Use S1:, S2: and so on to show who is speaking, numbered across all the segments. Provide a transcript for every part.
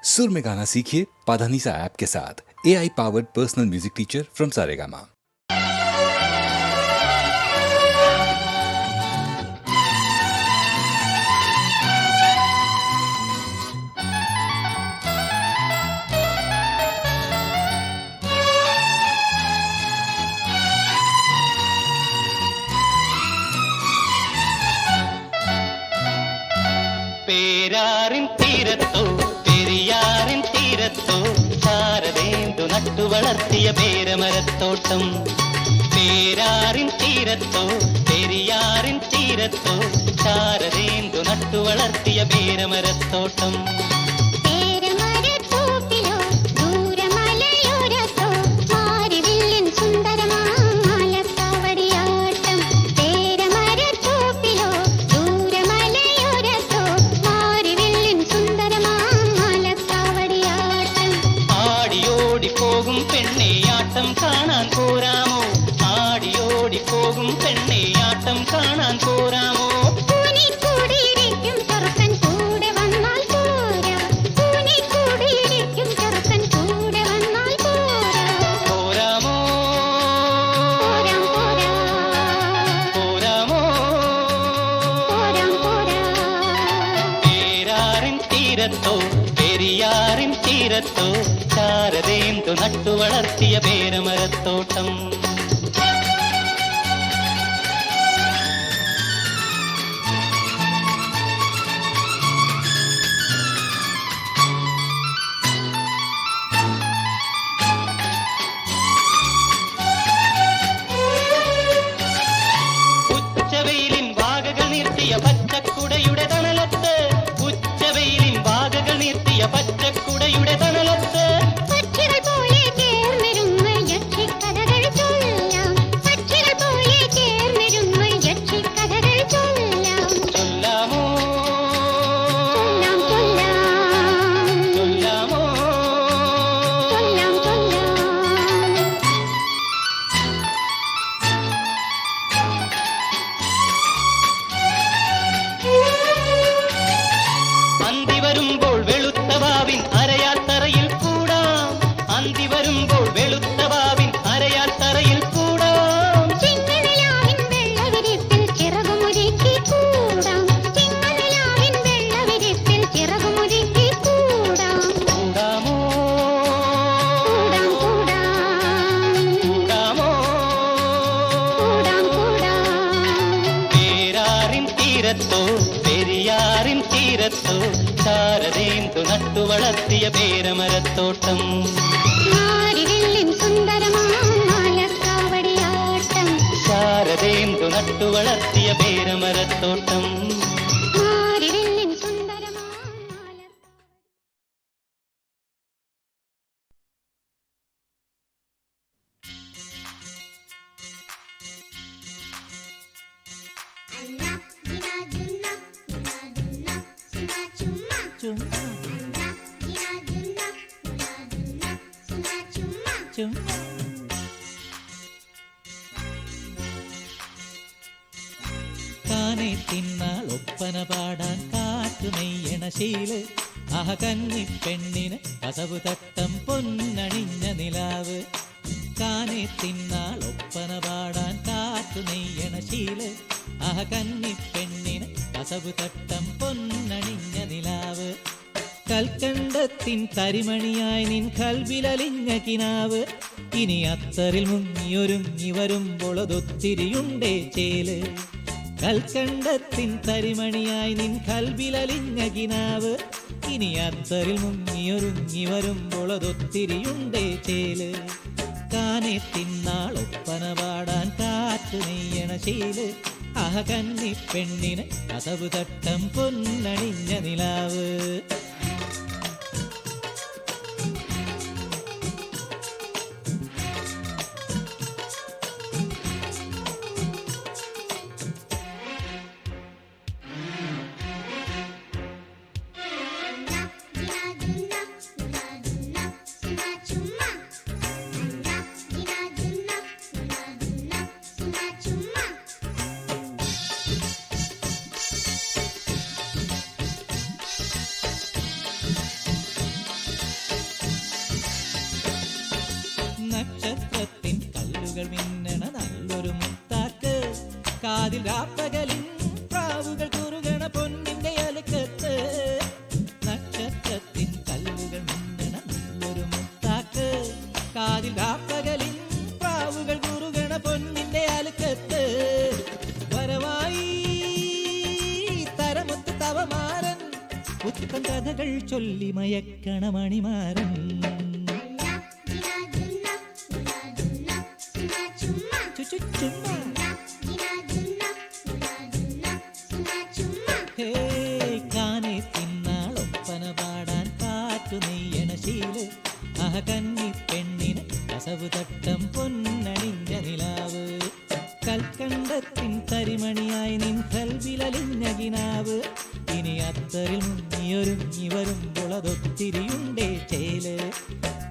S1: सुर में गाना सीखिए पाधानीसा ऐप के साथ। AI powered personal music teacher from Saregama.
S2: പേരാറിൻ തീരത്തോ പെരിയാറിൻ തീരത്തോ ശാരദേന്ദു നട്ടു വളർത്തിയ പേരമരത്തോട്ടം. പേരാറിൻ തീരത്തോ പെരിയാറിൻ തീരത്തോ ശാരദേന്ദു നട്ടു വളർത്തിയ പേരമരത്തോട്ടം. പോകും പെണ്ണേ ആട്ടം കാണാൻ പോരാമോ? ആടിയോടി പോകും പെണ്ണേ ആട്ടം കാണാൻ പോരാമോ? പോരാമോ പോരാമോ? പേരാറിൻ തീരത്തോ പെരിയാറിൻ തീരത്തോ ശാരദേന്ദു നട്ടു വളർത്തിയ പേരമരത്തോട്ടം. ഉച്ചവെയിലിൻ വാകകൾ നിർത്തിയ പച്ചക്കുടയുടെ തണലത്ത്, ഉച്ചവെയിലിൻ വാകകൾ നിർത്തിയ പച്ചക്കുടയുടെ തണലത്ത് വരുമ്പോൾ വെളുത്തവാവിൻ അരയാൽ തറയിൽ കൂടാം. അന്തി വരുമ്പോൾ വെളുത്തവാവിൻ അരയാൽ തറയിൽ കൂടാം. കൂടാമോ കൂടാമോ? പേരാറിൻ തീരത്തോ പെരിയാറിൻ തീരത്തോ ശാരദേന്ദു നട്ടു വളർത്തിയ പേരമരത്തോട്ടം. ശാരദേന്ദു നട്ടു വളർത്തിയ പേരമരത്തോട്ടം.
S3: കാനെ തിന്നാൾ ഒപ്പന പാടാൻ കാറ്റു നെയ്യണ ശീല്. ആഹ കന്നി പെണ്ണിന് കസവു തട്ടം പൊന്നണിഞ്ഞ നിലാവ്. കാനെ തിന്നാൾ ഒപ്പന പാടാൻ കാറ്റു നെയ്യണ ശീല്. ആഹ കന്നി പെണ്ണിന് കസവു തട്ടം പൊന്നണിഞ്ഞ നിലാവ്. കൽക്കണ്ടത്തിൻ തരിമണിയായി നിൻ കൽവിലലിഞ്ഞ കിനാവ്. ഇനി അത്തറിൽ മുങ്ങിയൊരുങ്ങി വരുമ്പോൾ അതൊത്തിരിയുണ്ടേ ചേല്. കൽക്കണ്ടത്തിൻ തരിമണിയായി നിൻ കൽവിലലിഞ്ഞ കിനാവ്. ഇനി അത്തറിൽ മുങ്ങിയൊരുങ്ങി വരുമ്പോൾ അതൊത്തിരിയുണ്ടേ ചേല്. കാനെ തിന്നാൾ ഒപ്പന പാടാൻ കാറ്റു നെയ്യണ ശീല്. ആഹ കന്നി പെണ്ണിന് കസവു തട്ടം പൊന്നണിഞ്ഞ നിലാവ്. കാതിൽ രാപ്പകലിൻ പ്രാവുകൾ കുറുകണ പൊന്നിന്റെ അലുക്കത്ത് നക്ഷത്രത്തിൻ കല്ലുകൾ മിന്നണ നല്ലൊരു മുത്താക്ക് കാതിൽ രാപ്പകലിൻ പ്രാവുകൾ കുറുകണ പൊന്നിന്റെ അലുക്കത്ത് വരവായി തരമൊത്ത് തവമാരൻ പുത്തൻ കഥകൾ ചൊല്ലി മയക്കണ മണിമാരൻ കാനെ തിന്നാളൊപ്പന പാടാൻ കാറ്റു നെയ്യണ ശീല് കന്നി പെണ്ണിന് കസവു തട്ടം പൊന്നണിഞ്ഞ നിലാവ് കൽക്കണ്ടത്തിൻ തരിമണിയായി നിൻ കൽവിലലിഞ്ഞ കിനാവ് ഇനി അത്തറിൽ മുങ്ങിയൊരുങ്ങി വരുമ്പോളതൊത്തിരിയുണ്ടേ ചേല്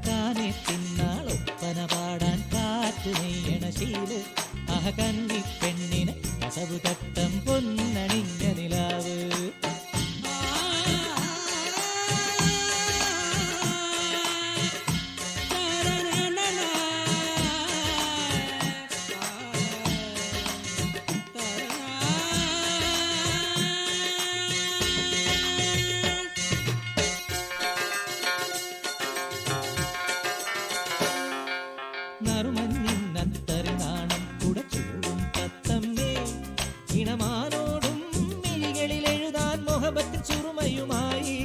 S3: കാനെ തിന്നാളൊപ്പന പാടാൻ കാറ്റു നെയ്യണ ശീല് കന്നി പെണ്ണിന് കസവു തട്ടം പൊന്നണിഞ്ഞ നിലാവ് നറുമഞ്ഞിന്നത്തറി നാണം കുടച്ചൂടും തത്തമ്മേ ഇണമാനോടും മിഴികളിൽ എഴുതാൻ മൊഹബത്തിൻ ചുറുമയുമായി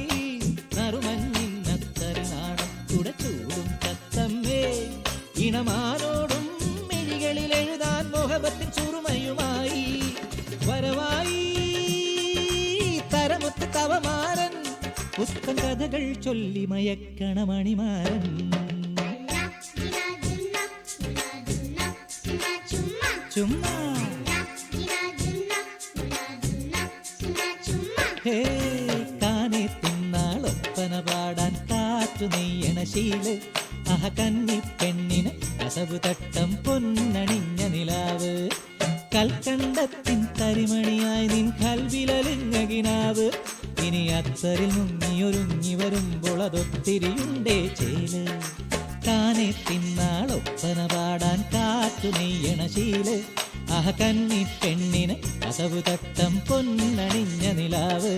S3: നറുമഞ്ഞിന്നത്തറി നാണം കുടച്ചൂടും തത്തമ്മേ ഇണമാനോടും മിഴികളിൽ എഴുതാൻ മൊഹബത്തിൻ ചുറുമയുമായി വരവായി തരമൊത്ത് തവമാരൻ പുത്തൻ കഥകൾ ചൊല്ലി മയക്കണ മണിമാരൻ ചുമ്മാ കാനെ തിന്നാളൊപ്പന പാടാൻ കാറ്റു നെയ്യണ ശീല് കന്നി പെണ്ണിന് കസവു തട്ടം പൊന്നണിഞ്ഞ നിലാവ് കൽക്കണ്ടത്തിൻ തരിമണിയായി നിൻ കൽവിലലിഞ്ഞ കിനാവ് ഇനി അത്തറിൽ മുങ്ങിയൊരുങ്ങി വരുമ്പോൾ അതൊത്തിരിയുണ്ടേ ചേല് കാനെ തിന്നാളൊപ്പന പാടാൻ കാറ്റു നെയ്യണ ശീല് കന്നി പെണ്ണിന് കസവു തട്ടം പൊന്നണിഞ്ഞ നിലാവ്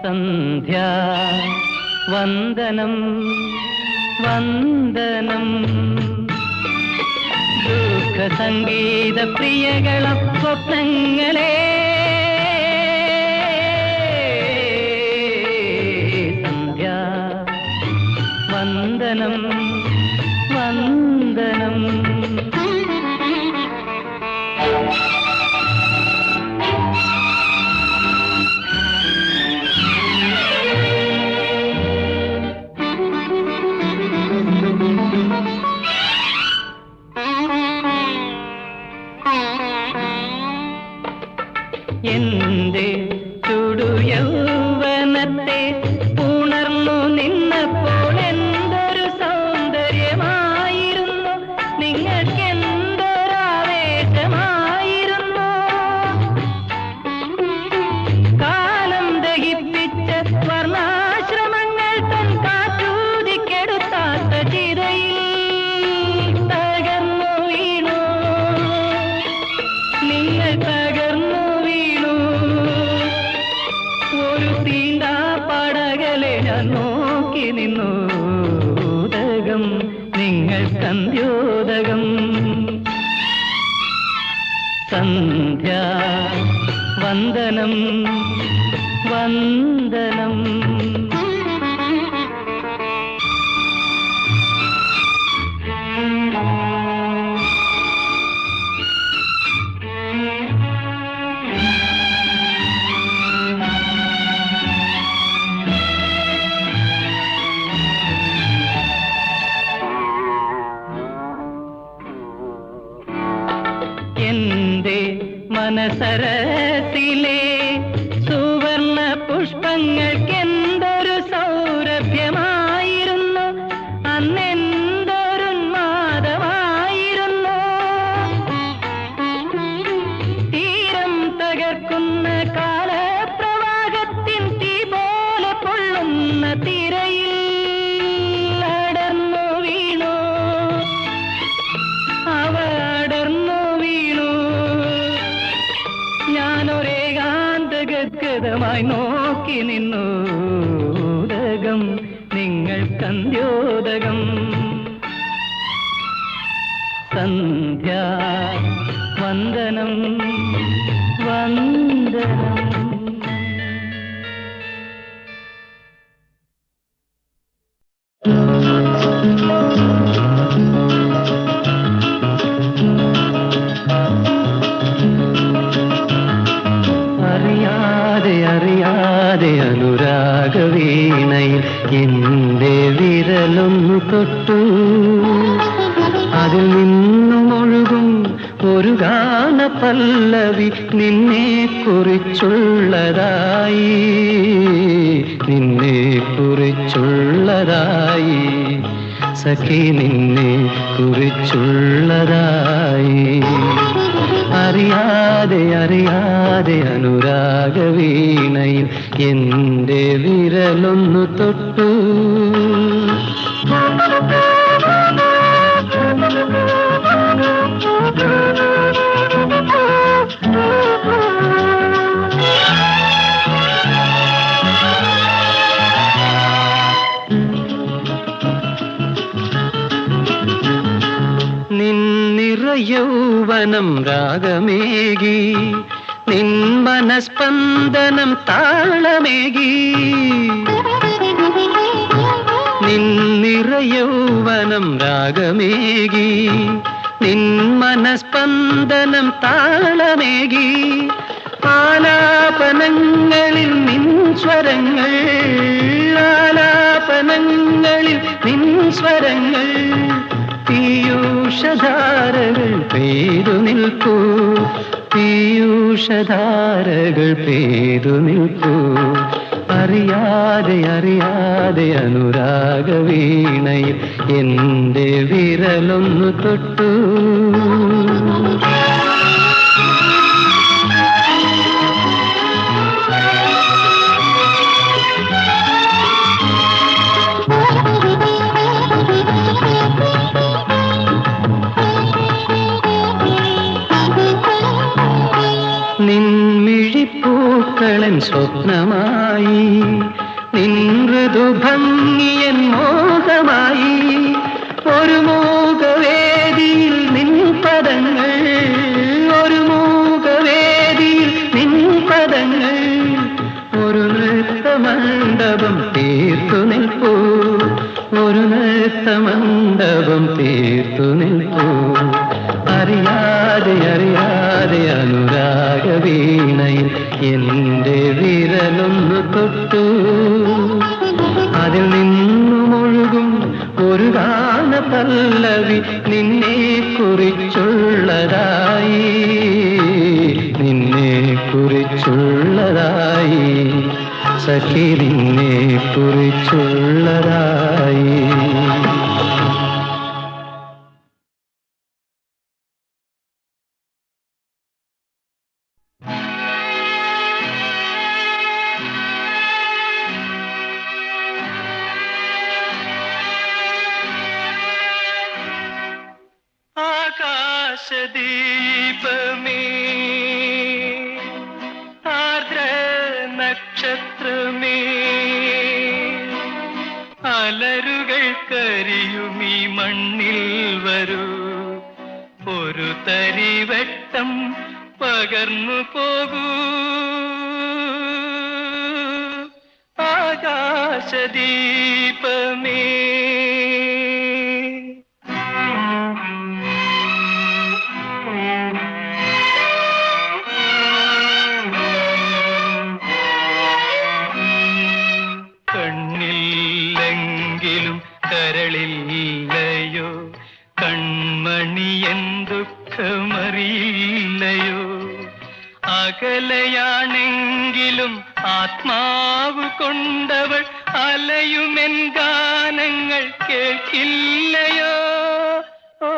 S2: സന്ധ്യാ വന്ദനം വന്ദനം ദുഃഖ സംഗീത പ്രിയകള സ്വപ്നങ്ങളെ സന്ധ്യാ വന്ദനം വന്ദനം എന്റെ ചുടുയൗവനത്തെ ഉണർന്നു നിന്നപ്പോൾ എന്തൊരു സൗന്ദര്യമായിരുന്നു നിങ്ങൾക്കെന്തൊരാവേശമായിരുന്നു കാലം ദഹിപ്പിച്ച വർണ്ണാശ്രമങ്ങൾ തൻ കാറ്റൂതിക്കെടുത്താത്ത ചിതയിൽ തകർന്നു വീണു നിങ്ങൾ തകർന്നു ഒരു തീണ്ടാ പടകലെ ഞാൻ നോക്കി നിന്നു ഉദകം നിങ്ങൾ സന്ധ്യോദകം സന്ധ്യാ വന്ദനം വന്ദനം മാനസരത്തിലെ സുവർണ പുഷ്പങ്ങൾക്കെന്തൊരു സൗരഭ്യമായിരുന്നു, അന്നെന്തൊരുന്മാദമായിരുന്നു. തീരം തകർക്കുന്ന കാലപ്രവാഹത്തിൻ തീ പോലെ പൊള്ളുന്ന തിരയിൽ അടർന്നു വീണു, അവ അടർന്നു വീണു. ഞാനൊരേകാന്തഗദ്ഗതമായി നോക്കി നിന്നു. ഉദകം നിങ്ങൾക്കന്ത്യോദകം. സന്ധ്യാ വന്ദനം വന്ദനം. അറിയാതെ അറിയാതെ അനുരാഗവീണയിൽ എന്റെ വിരലൊന്നു തൊട്ടു. അതിൽ നിന്നും ഒഴുകും ഒരു ഗാന പല്ലവി നിന്നെ കുറിച്ചുള്ളതായി, നിന്നെ കുറിച്ചുള്ളതായി സഖി, നിന്നെ കുറിച്ചുള്ളതായി. അറിയാതെ അറിയാതെ അനുരാഗവീണയിൽ എന്റെ വിരലൊന്നു തൊട്ടു. യൗവനം രാഗമേകി, നിൻ മനസ്പന്ദനം താളമേകി. നിന്നിറ യൗവനം രാഗമേകി, നിൻ മനസ്പന്ദനം താളമേകി. ആലാപനങ്ങളിൽ നിൻ സ്വരങ്ങൾ, ആലാപനങ്ങളിൽ നിൻ സ്വരങ്ങൾ. പീയൂഷധാരകൾ പെയ്തു നിൽക്കൂ, പീയൂഷധാരകൾ പെയ്തു നിൽക്കൂ. അറിയാതെ അറിയാതെ അനുരാഗവീണയിൽ എന്റെ വിരലൊന്നു തൊട്ടു. നിൻമിഴിപ്പൂക്കളൻ സ്വപ്നമായി, നിൻ മൃദുഭംഗിയൻ മോഹമായി. ഒരു മൂകവേദിയിൽ നിൻ പദങ്ങൾ, ഒരു മൂകവേദിയിൽ നിൻ പദങ്ങൾ. ഒരു നൃത്തമണ്ഡപം തീർത്തു നിൽപ്പൂ, ഒരു നൃത്തമണ്ഡപം തീർത്തു നിൽപ്പൂ. അറിയാതെ അറിയാതെ അനുരാഗവീണയിൽ എന്റെ വിരലൊന്നു തൊട്ടു. അതിൽ നിന്നും ഒഴുകും ഒരു ഗാന പല്ലവി നിന്നെ കുറിച്ചുള്ളതായി, നിന്നെ കുറിച്ചുള്ളതായി സഖി, നിന്നെ കുറിച്ചുള്ളതായി. ആകാശദീപമേ ആർദ്ര നക്ഷത്രമേ, അലരുകൾ കരിയുമീ മണ്ണിൽ വരൂ, ഒരു തരിവട്ടം പകർന്നു പോകൂ. ആകാശദീപമേ കണ്ണില്ലെങ്കിലും കരളില്ലയോ, കൺമണിയൻ ദുഃഖമറിയില്ലയോ.
S4: അകലയാണെങ്കിലും ആത്മാവ് കൊണ്ടവൾ അലയുമെൻ ഗാനങ്ങൾ കേൾക്കില്ലയോ? ഓ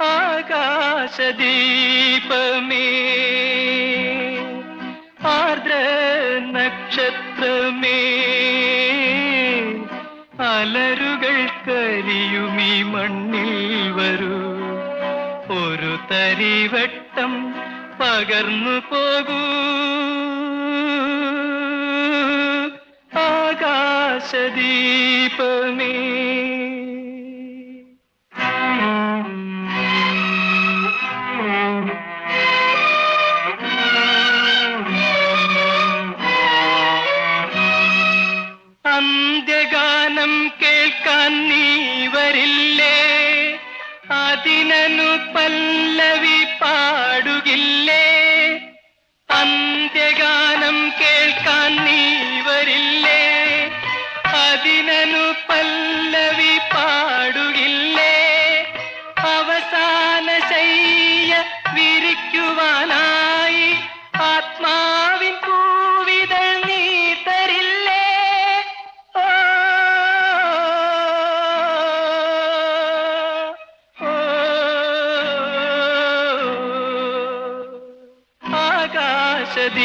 S4: ആകാശദീപമേ, ആർദ്ര നക്ഷത്രമേ, അലരുകൾ കരിയുമീ മണ്ണിൽ വരൂ, ഒരു തരിവട്ടം പകർന്നു പോകൂ. ആകാശദീപമേ. അന്ത്യഗാനം കേൾക്കാൻ നീ വരില്ലേ? അതിനു പല്ലവി പാടുകില്ലേ? അന്ത്യഗാനം കേൾക്കാൻ നീ വരില്ലേ? അതിനു പല്ലവി പാടുകില്ലേ? അവസാന ശയ്യ വിരിക്കുവാനായി ആത്മാവിൻ പൂവിതൾ നീ തരില്ലേ?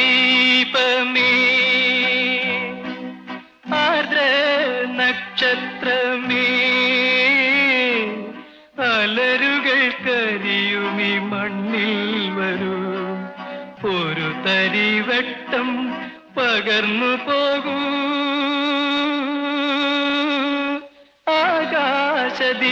S4: ആകാശദീപമേ, ആർദ്ര നക്ഷത്രമേ, അലരുകൾ കരിയുമി മണ്ണിൽ വരൂ, ഒരു തരിവട്ടം പകർന്നു പോകൂ. ആകാശദീപമേ.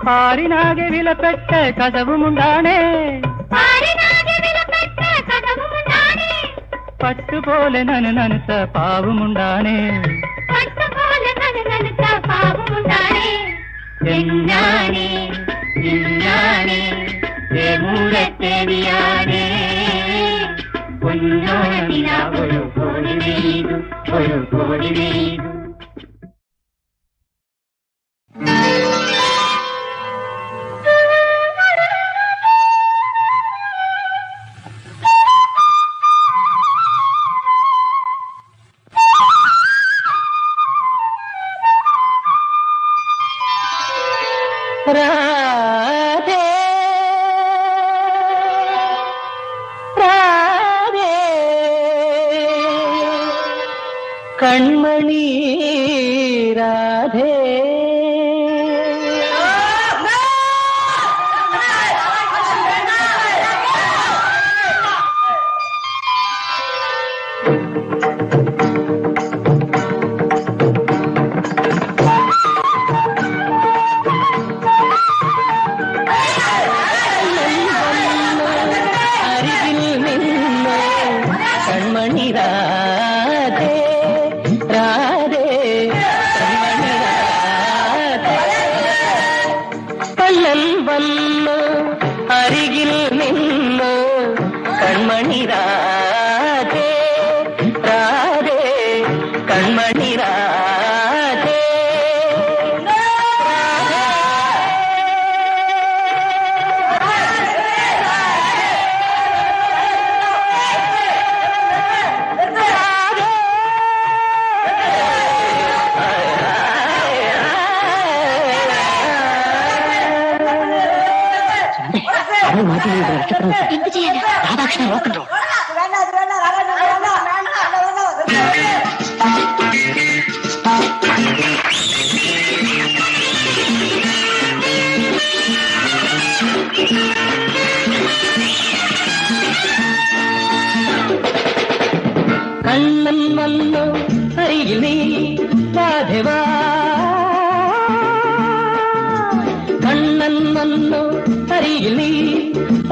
S2: പാരിനാകെ വിലപ്പെട്ട കഥവുമുണ്ടാണേ, പട്ടുപോലെ നനുനനുത്ത പാവുമുണ്ടാണേ. എന്നാണേ നിന്നാണേ മൂരത്തേവിയാണേ പൊന്നോണനില ഒരു കോടി വീതു, ഒരു കോടി വീതു.
S3: രാധേ രാധേ കൺമണി രാധേ കൺമണി രാധേ രാധേ കൺമണി രാധേ കള്ളൻ വന്നു അരികിൽ നിന്നു കൺമണി രാധേ രാധേ കൺമണി രാധേ
S2: എന്ത് ചെയ്യാനാ? രാധാകൃഷ്ണൻ നോക്കണ്ടോ?
S3: കണ്ണൻ വന്നു അരികിൽ നീ രാധവാ കണ്ണൻ വന്നു അരികിൽ നീ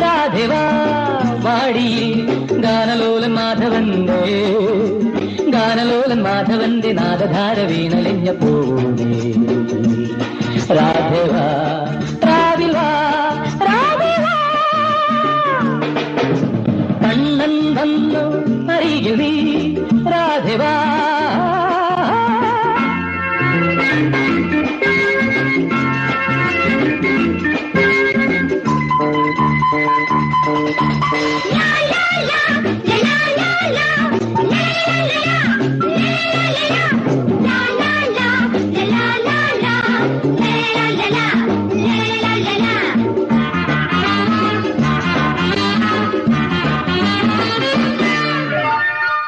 S3: രാധവാ വാടിയിൽ ഗാനലോലൻ മാധവന്റെ നാദധാര വീണലിഞ്ഞ പോവേ രാധവാ രാവിവാ രാവിവാ കണ്ണൻ വന്നു അരികിൽ നീ രാധവാ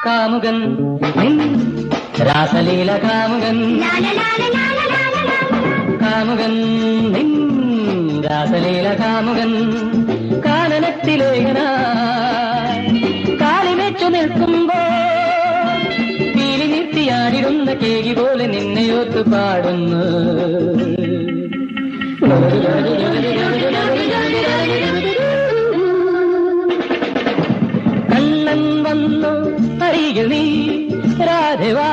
S3: കാമുകൻ രാസലീല കാമുകൻ കാമുകൻ രാസലീല കാമുകൻ കാനനത്തിലേകന കാലിനെച്ചു നിൽക്കുമ്പോ പീലി നിർത്തിയാടിടുന്ന കേകി പോലെ നിന്നെയോത്ത് പാടുന്നു കണ്ണൻ വന്നു അരികിൽ നീ രാധവാ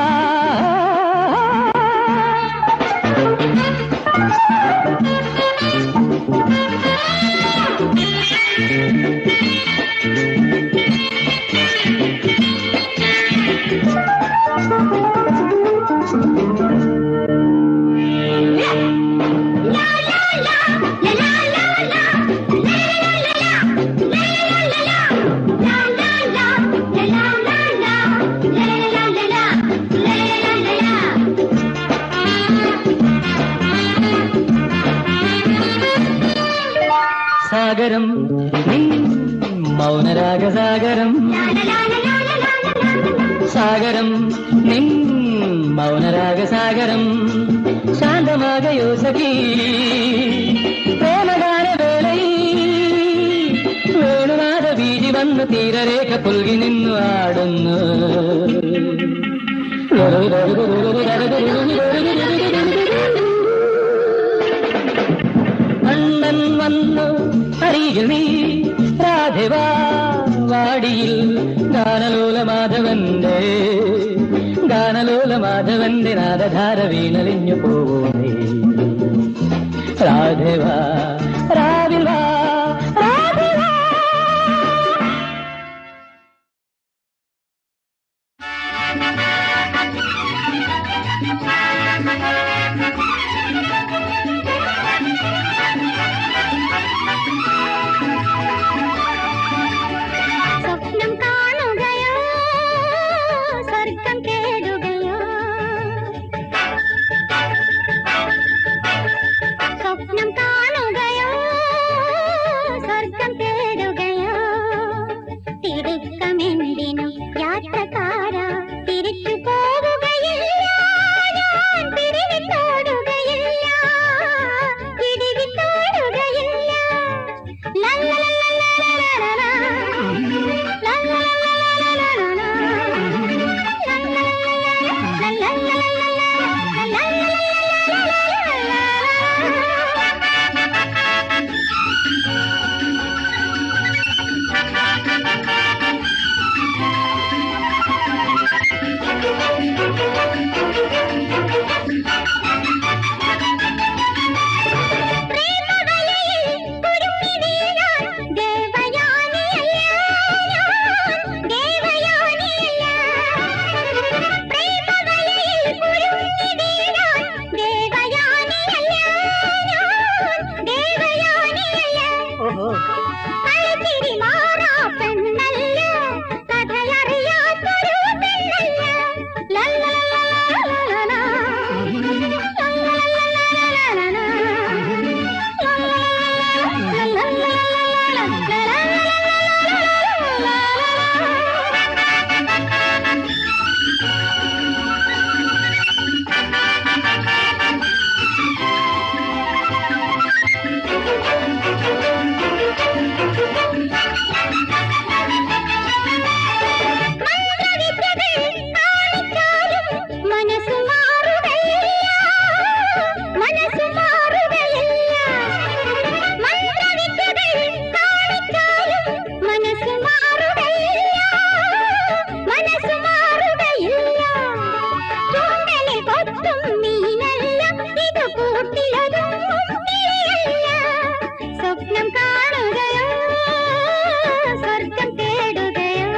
S3: സാഗരം മൗനരാഗസാഗരം സാഗരം നിൻ മൗനരാഗസാഗരം ശാന്തമാകയോ സഖി പ്രേമഗാന വേളയിൽ വേണുനാഥ വീതി വന്ന് തീരരേഖ പുൽകി നിന്നു ആടുന്നു അണ്ണൻ വന്നു അരികിൽ നീ രാധവാ വാടിയിൽ ഗാനലോല മാധവന്റെ നാദധാര വീണലിഞ്ഞു പോവേ രാധവാ രാവിൽ വാ
S5: സ്വപ്നം കാണുകയോ സ്വർഗം തേടുകയോ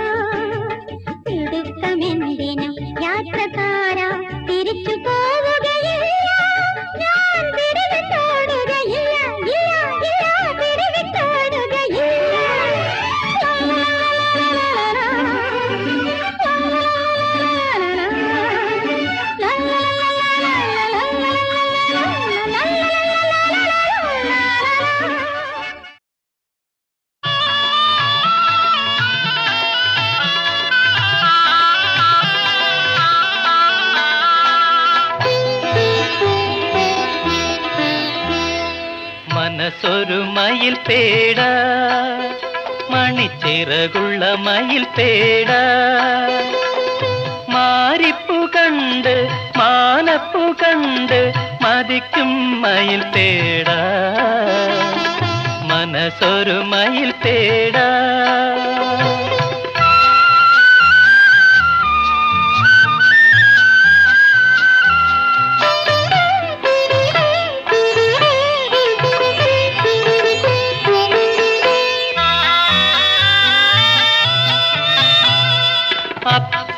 S5: തിടുക്കമെന്തിനും യാത്രക്കാരാ തിരിച്ചു പോവുകയില്ല ഞാൻ പിടിവിട്ടോടുകയില്ല
S4: മനസ്സൊരു മയിൽ പേട മണിച്ചിറകുള്ള മയിൽ പേട മാരിപ്പു കണ്ട് മാനപ്പു കണ്ട് മതിക്കും മയിൽ പേട മനസ്സൊരു മയിൽ പേട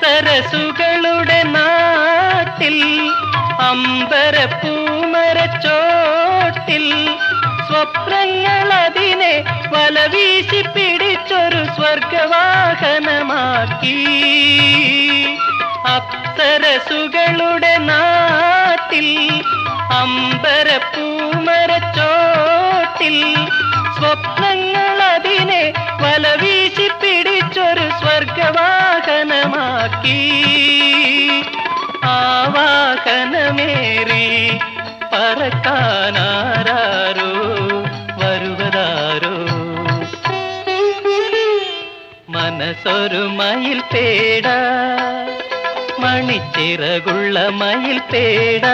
S4: അപ്സരസുകളുടെ നാട്ടിൽ അമ്പരപ്പൂമരച്ചോട്ടിൽ സ്വപ്നങ്ങളതിനെ വലവീശി പിടിച്ചൊരു സ്വർഗവാഹനമാക്കി അപ്സരസുകളുടെ നാട്ടിൽ അമ്പരപ്പൂമരച്ചോട്ടിൽ സ്വപ്നങ്ങളതിനെ വലവീശി പിടിച്ചൊരു സ്വർഗവാഹനമാക്കി ആവാഹനമേറി പറക്കാനാരോ വരുവതാരോ മനസ്സൊരു മയിൽ പേട മണിച്ചിറകുള്ള മയിൽ പേട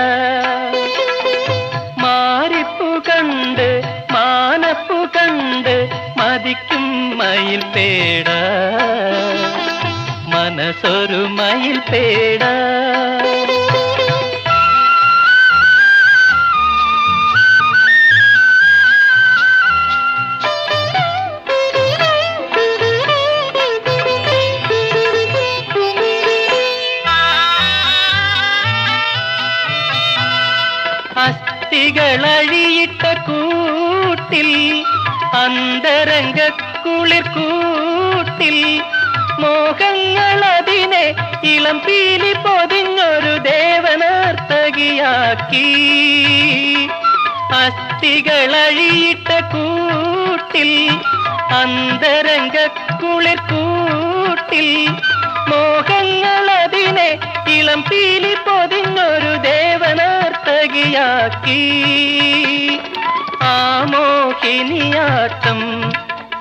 S4: മാരിപ്പു കണ്ട് മാനപ്പു കണ്ട് മതിക്കും മയിൽ പേട മനസ്സൊരു മയിൽ പേട അസ്ഥികളഴിയിട്ട കൂട്ടിൽ അന്തരംഗ കുളിർ കൂട്ടിൽ മോഹങ്ങളതിനെ ഇളം പീലി പൊതിഞ്ഞൊരു ദേവനർത്തകിയാക്കി അസ്ഥികളഴിയിട്ട കൂട്ടിൽ അന്തരംഗ കുളിർ കൂട്ടിൽ മോഹങ്ങളതിനെ ഇളം പീലി പൊതിഞ്ഞൊരു ദേവനർത്തകിയാക്കി ആ മോഹിനിയാട്ടം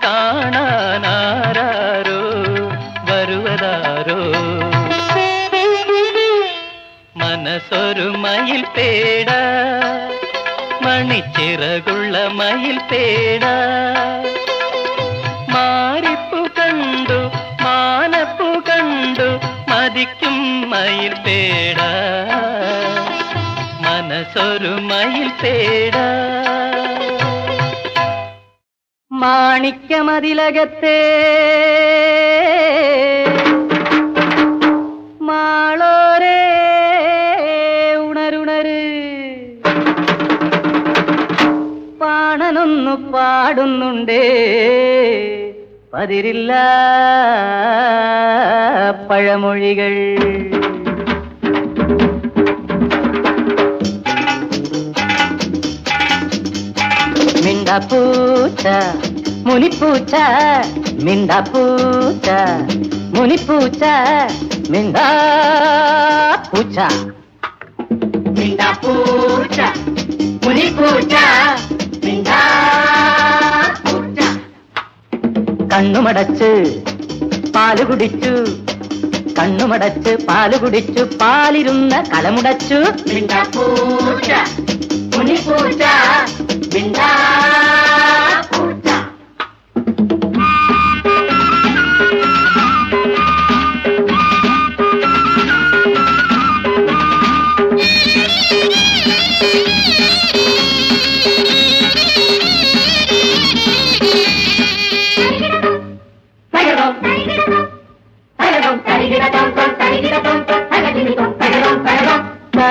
S4: കാണാനാരോ വരുവതാരോ മനസ്സൊരു മയിൽ പേട മണിച്ചിറകുള്ള മയിൽ പേട മാരിപ്പു കണ്ടു മാനപ്പു കണ്ടു മതിക്കും മയിൽ പേട മനസ്സൊരു മയിൽ പേട മാണിക്യമതിലകത്തെ മാളോരേ ഉണരുണര് പാണനൊന്നു പാടുന്നുണ്ടേ പതിരില്ല പഴമൊഴികൾ മിണ്ടാപ്പൂച്ച മുനിപ്പൂച്ച മിണ്ടാപ്പൂച്ച മുനിപ്പൂച്ച മിണ്ടാപ്പൂച്ച മിണ്ടാപ്പൂച്ച മുനിപ്പൂച്ച മിണ്ടാപ്പൂച്ച കണ്ണുമടച്ച് പാല് കുടിച്ചു കണ്ണുമടച്ച് പാല് കുടിച്ചു പാലിരുന്ന കലമുടച്ചു മിണ്ടാപ്പൂച്ച മുനിപ്പൂച്ച മിണ്ടാപ്പൂച്ച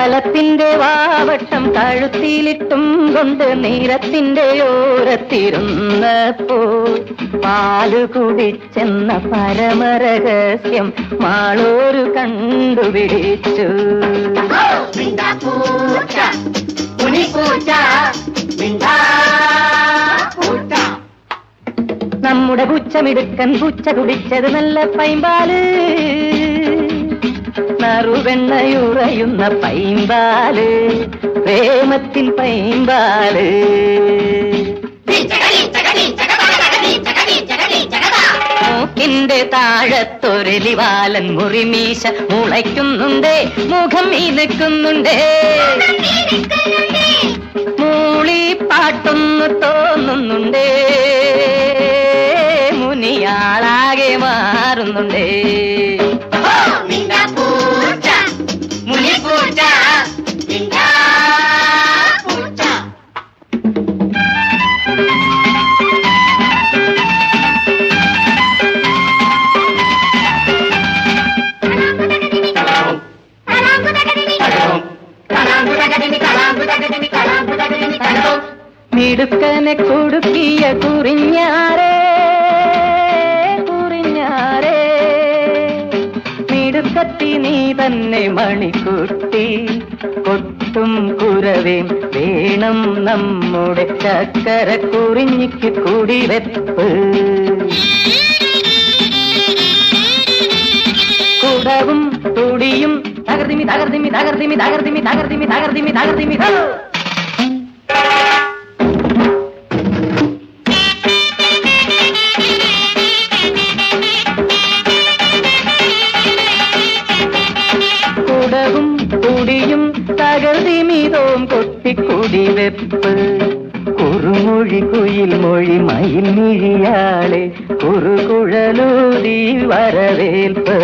S4: കാലത്തിന്റെ വാവട്ടം കഴുത്തിലിട്ടും കൊണ്ട് നീരത്തിന്റെ ഓരത്തിരുന്നപ്പോൾ പാല് കുടിച്ചെന്ന പരമരഹസ്യം മാളൂരു കണ്ടുപിടിച്ചു. നമ്മുടെ പുച്ചമിടുക്കൻ പുച്ച കുടിച്ചത് നല്ല പൈമ്പാല്, നറുവെണ്ണയുറയുന്ന പൈമ്പാല്, പ്രേമത്തിൻ പൈമ്പാല്. മൂക്കിന്റെ താഴത്തൊരലിവാലൻ മുറിമീശ മുളയ്ക്കുന്നുണ്ടേ, മുഖം ഇനക്കുന്നുണ്ടേ, മൂളി പാട്ടൊന്നു തോന്നുന്നുണ്ടേ, മുനിയാളാകെ മാറുന്നുണ്ടേ. മിടുക്കനെ കുടുക്കിയ കുറിഞ്ഞാരേ കുറിഞ്ഞാരേ, മിടുക്കത്തി നീ തന്നെ മണിക്കുട്ടി, കൊട്ടും കുരവേം വേണം നമ്മുടെ ചക്കര കുറിഞ്ഞിക്ക് കുടിവെപ്പ്. കുടവും തുടിയും തകർത്തിമി തകർത്തിമി തകർത്തിമി തകർത്തിമി തകർത്തിമി തകർത്തിമി തകർത്തിമി. കുടവും തുടിയും തകർത്തിമിതോം കൊട്ടിക്കുടി വെപ്പ്. കുറുമൊഴി കുയിൽ മൊഴി മയിൽ മിഴിയാളെ കുറുകുഴലൂതി വരവേൽപ്പ്.